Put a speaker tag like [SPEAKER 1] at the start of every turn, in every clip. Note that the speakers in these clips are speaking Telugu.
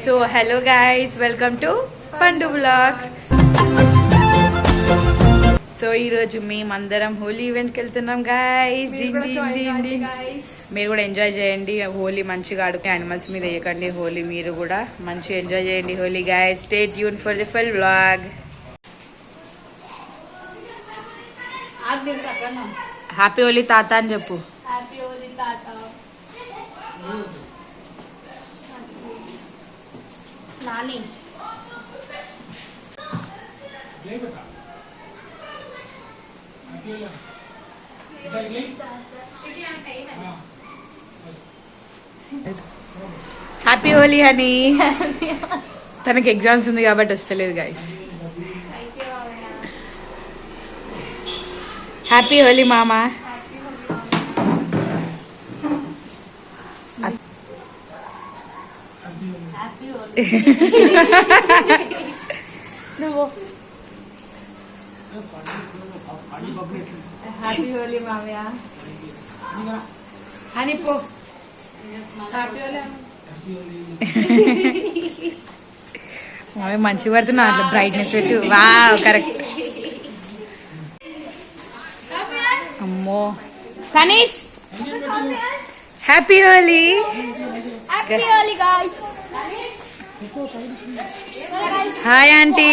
[SPEAKER 1] So hello guys, welcome to పండు వ్లాగ్స్. సో ఈరోజు మేమందరం హోలీ ఈవెంట్కి వెళ్తున్నాం గైస్. మీరు కూడా ఎంజాయ్ చేయండి హోలీ, మంచిగా ఆడుకుని యానిమల్స్ మీద వేయకండి హోలీ. మీరు కూడా మంచిగా ఎంజాయ్ చేయండి Holi guys. Stay tune for the full vlog. Happy Holi తాత అని చెప్పు.
[SPEAKER 2] హ్యాపీ హోలీ తాత. నాని
[SPEAKER 1] హ్యాపీ హోలీ అని. తనకి ఎగ్జామ్స్ ఉంది కాబట్టి వస్తలేదు గైస్. హ్యాపీ హోలీ మామా.
[SPEAKER 2] నువ్వు హ్యాపీ హోలీ మామయ్య
[SPEAKER 1] అని పో.
[SPEAKER 2] హ్యాపీ హోలీ.
[SPEAKER 1] మామయ్య మంచిగా పడుతున్నా అట్లా బ్రైట్నెస్ పెట్టు. Wow correct. అమ్మో Tanish happy Holi.
[SPEAKER 2] Happy Holi guys.
[SPEAKER 1] Hi aunty.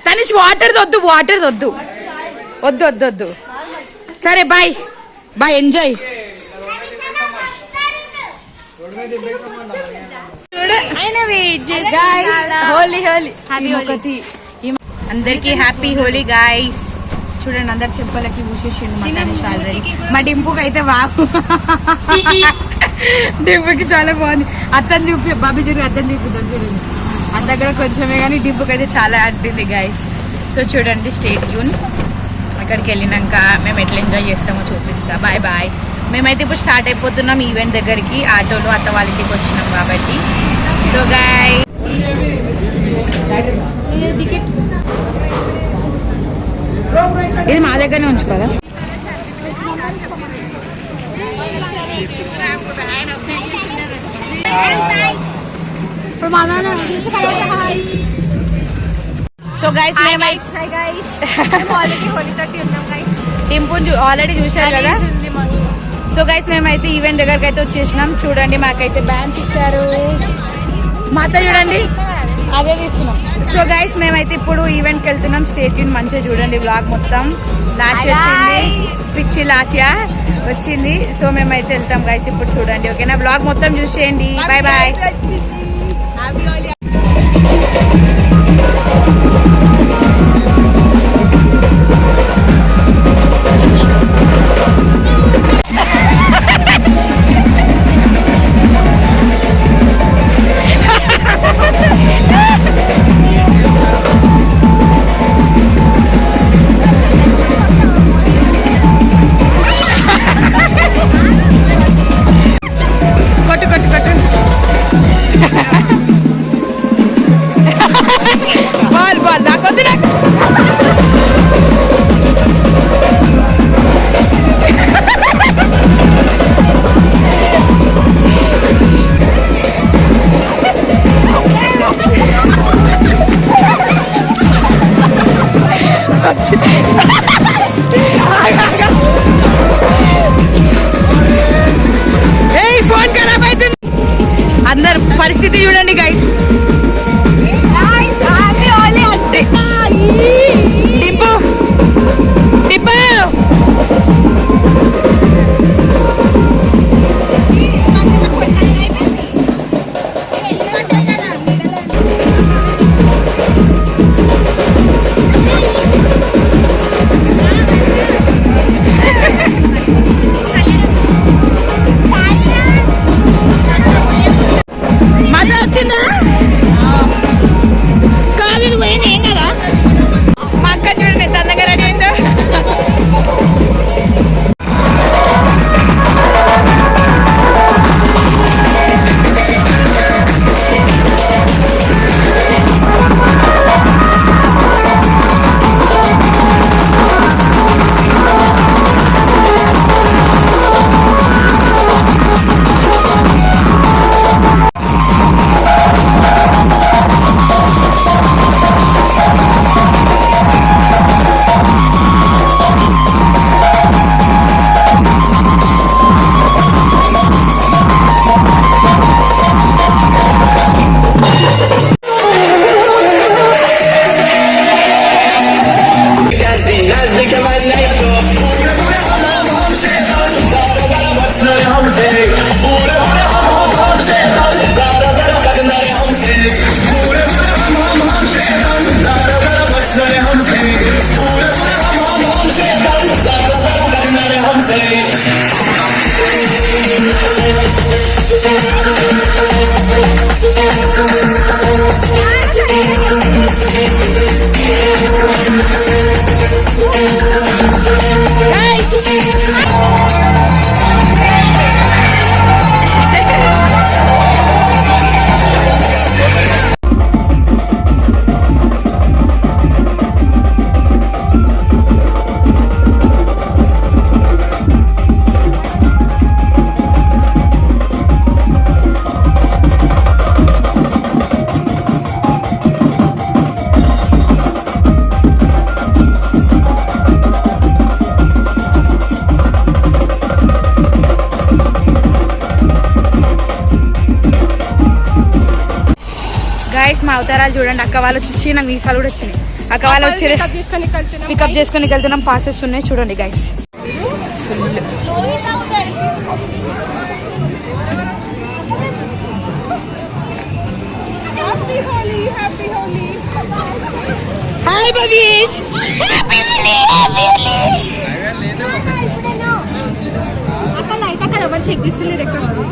[SPEAKER 1] Tanish water వద్దు, వాటర్ వద్దు, వద్దు వద్దు వద్దు. సరే bye bye, enjoy. Holi Holi అందరికి హ్యాపీ హోలీ గాయ్స్. చూడండి అందరు చెంపలకి పూసేసిండు మా తనిష్ ఆల్రెడీ. మా డింపుకి అయితే బాగు, డింపుకి చాలా బాగుంది. అత్తని చూపి బాబీ చూడు, అత్తని చూపిద్దాం చూడండి. అంత కూడా కొంచెమే కానీ డింపుకి అయితే చాలా ఆడింది గాయ్స్. సో చూడండి స్టే ట్యూన్. అక్కడికి వెళ్ళినాక మేము ఎట్లా ఎంజాయ్ చేస్తామో చూపిస్తా. Bye bye. మేమైతే ఇప్పుడు స్టార్ట్ అయిపోతున్నాం ఈవెంట్ దగ్గరికి. ఆటోలో అత్త వాళ్ళ ఇంటికి వచ్చినాం కాబట్టి. సో గాయ్ ఇది మా దగ్గరనే ఉంచుకోదా. సో గైస్ టింపు ఆల్రెడీ చూశారు కదా. సో గైస్ మేమైతే ఈవెంట్ దగ్గరికి అయితే వచ్చేసినాం. చూడండి మాకైతే బ్యాన్స్ ఇచ్చారు. మాతో చూడండి అదే తీస్తున్నాం. సో గైస్ మేమైతే ఇప్పుడు ఈవెంట్కి వెళ్తున్నాం. స్టేట్ యూన్ మంచిగా చూడండి వ్లాగ్ మొత్తం. లాస్యా వచ్చింది, పిచ్చి లాస్యా వచ్చింది. సో మేమైతే వెళ్తాం గైస్ ఇప్పుడు చూడండి. ఓకేనా, వ్లాగ్ మొత్తం చూసేయండి. Bye bye. కొట్టు కొట్టు కొట్టు. బాల్ బాల్ నాకొద్దు, నాకు ఫోన్ ఖరాబ్ అవుతుంది. అందరు పరిస్థితి చూడండి గైస్. టిప్పు టిప్పు మదత్ మా అవతారాలు చూడండి. అక్క వాళ్ళు వచ్చి నాకు వీసాలు కూడా వచ్చినాయి. అక్క వాళ్ళు వచ్చి పికప్ చేసుకొని వెళ్తున్నాం. పాసెస్ ఉన్నాయి చూడండి guys. Full hi Bhavesh.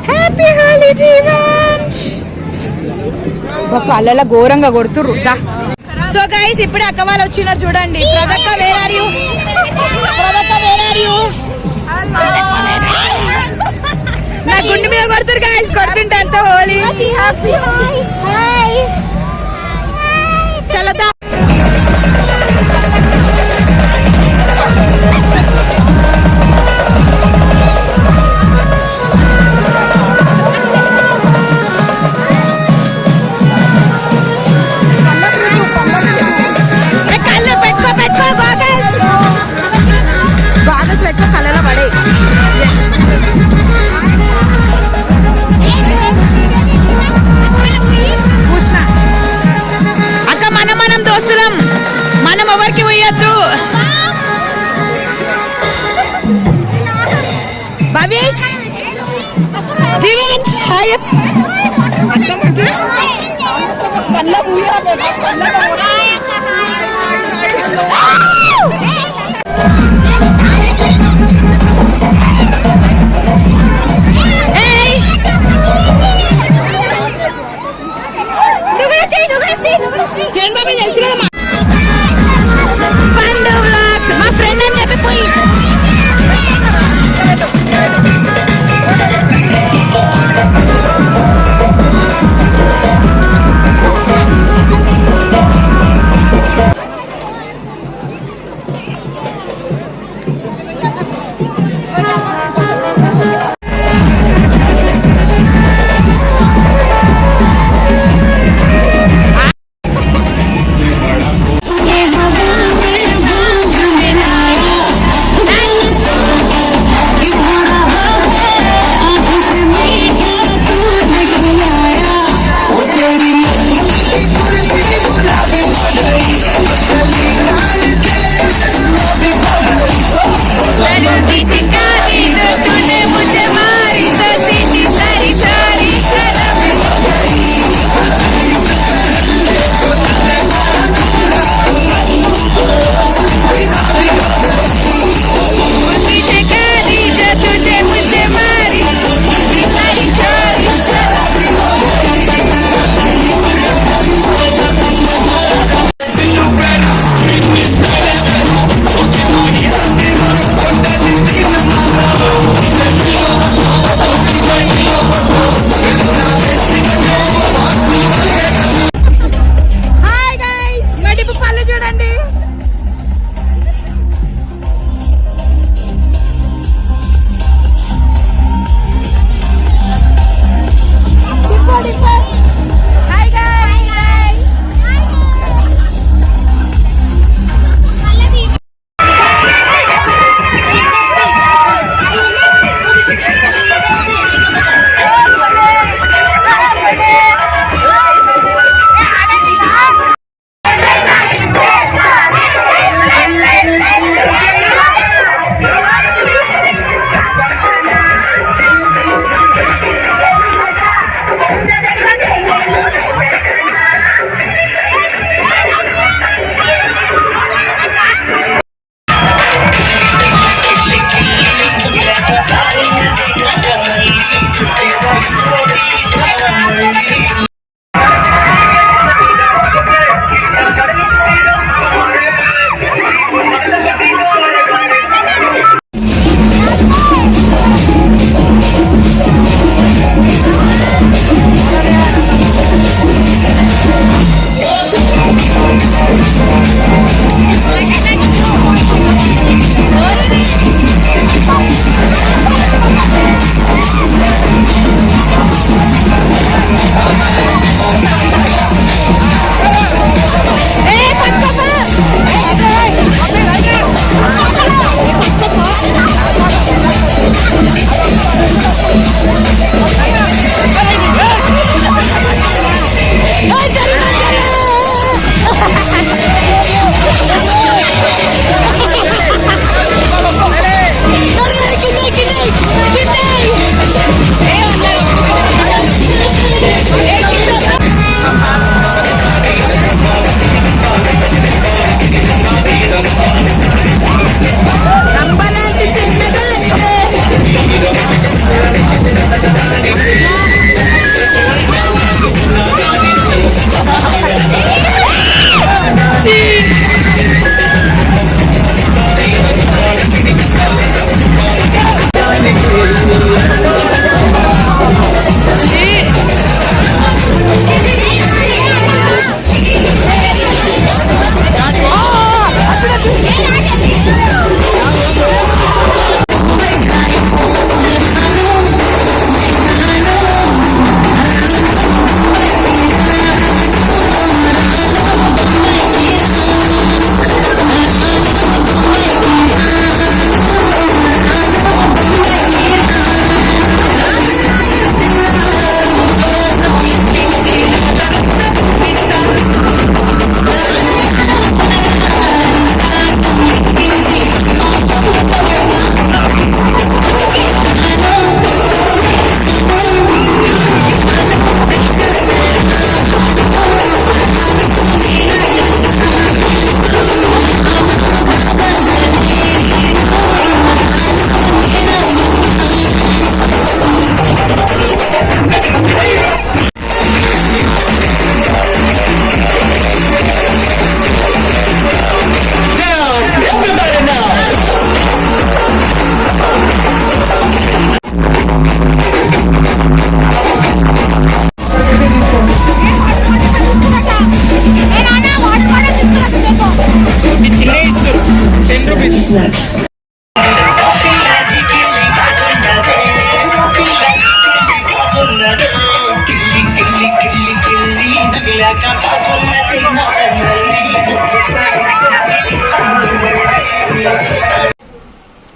[SPEAKER 1] Happy Holi జీవన్స్. కళ్ళ ఘోరంగా కొడుతుర్రు. సో గైస్ ఇప్పుడే అక్క వాళ్ళు వచ్చినారు చూడండి. ప్రదక్క వేర్ ఆర్ యు? ప్రదక్క వేర్ ఆర్ యు? నా గుండె మీద కొడుతురు గైస్. కొడుతుంటే అంత హోలీ. హాయ్ చలో దా. గాగల్స్ పెట్టుకో కళ్ళలో పడే. అక్క మనం దోస్తులం, మనం ఎవరికి పోయొద్దు. భవేష్ జీవన్స్ హాయ్. కళ్ళ తెలుసు కదా పండు వ్లాగ్స్. మా ఫ్రెండ్ అని చెప్పిపోయి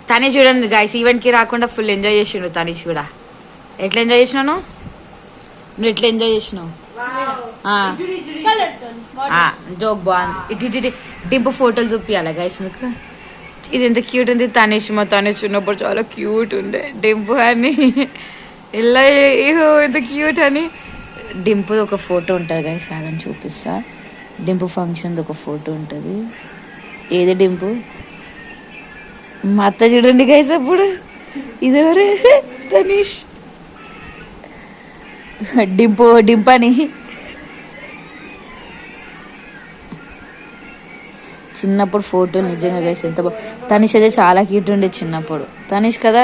[SPEAKER 1] తనే చూడండి గాయస్ ఈవెంట్ కి రాకుండా ఫుల్ ఎంజాయ్ చేసిండు తనీష్ కూడా. ఎట్లా ఎంజాయ్ చేసినావు నువ్వు ఎట్లా ఎంజాయ్ చేసినావు? జోక్ బాగుంది. ఇటు డింపు ఫోటోలు చూపియాలా గైస్ మీకు? ఇది ఎంత క్యూట్ ఉంది. తనీష్ మా తనీష్ ఉన్నప్పుడు చాలా క్యూట్ ఉండే. డింపు అని ఇలా ఎంత క్యూట్ అని. డింపు ఒక ఫోటో ఉంటుంది గైస్, ఆగని చూపిస్తా. డింపు ఫంక్షన్ ఒక ఫోటో ఉంటుంది. ఏది డింపు? మా అత్త చూడండి గైస్ అప్పుడు. ఇదెవరు? తనీష్. డింపని చిన్నప్పుడు ఫోటో నిజంగా గైస్ ఎంత తనీష్ అయితే చాలా క్యూట్ ఉండే చిన్నప్పుడు. తనీష్ కదా?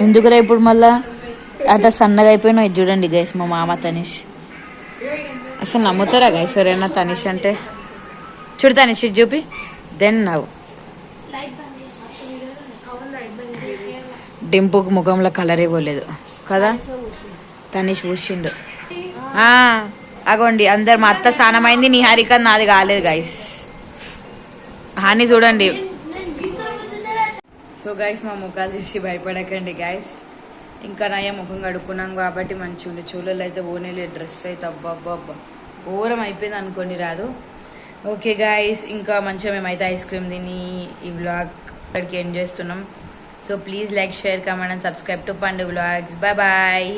[SPEAKER 1] ఎందుకురా ఇప్పుడు మళ్ళా అట్లా సన్నగా అయిపోయినావు? ఇది చూడండి గైస్ మా మామ తనీష్. అసలు నమ్ముతారా గైస్ ఎవరైనా తనీష్ అంటే? చూడు తనీష్ ఇది చూపి. దెన్ నవ్వు. డింపుకు ముఖంలో కలర్ ఇవ్వలేదు కదా? తనీష్ పూసిండు. అగోండి అందరు మా అత్త స్నానమైంది, నిహారిక నాది కాలేదు గైస్. హాని చూడండి. సో గైస్ మా ముఖాలు చూసి భయపడకండి గైస్. ఇంకా నయ్య ముఖం కడుక్కున్నాం కాబట్టి మంచిగా ఉండే. చూడలు అయితే ఓనేలే, డ్రెస్ అయితే అబ్బా ఘోరం అయిపోయింది అనుకోండి రాదు. ఓకే గైస్, ఇంకా మంచిగా మేమైతే ఐస్ క్రీమ్ తిని ఈ వ్లాగ్ ఇక్కడికి ఎండ్ చేస్తున్నాం. So please like, share, comment and subscribe to పండు వ్లాగ్స్. బాయ్.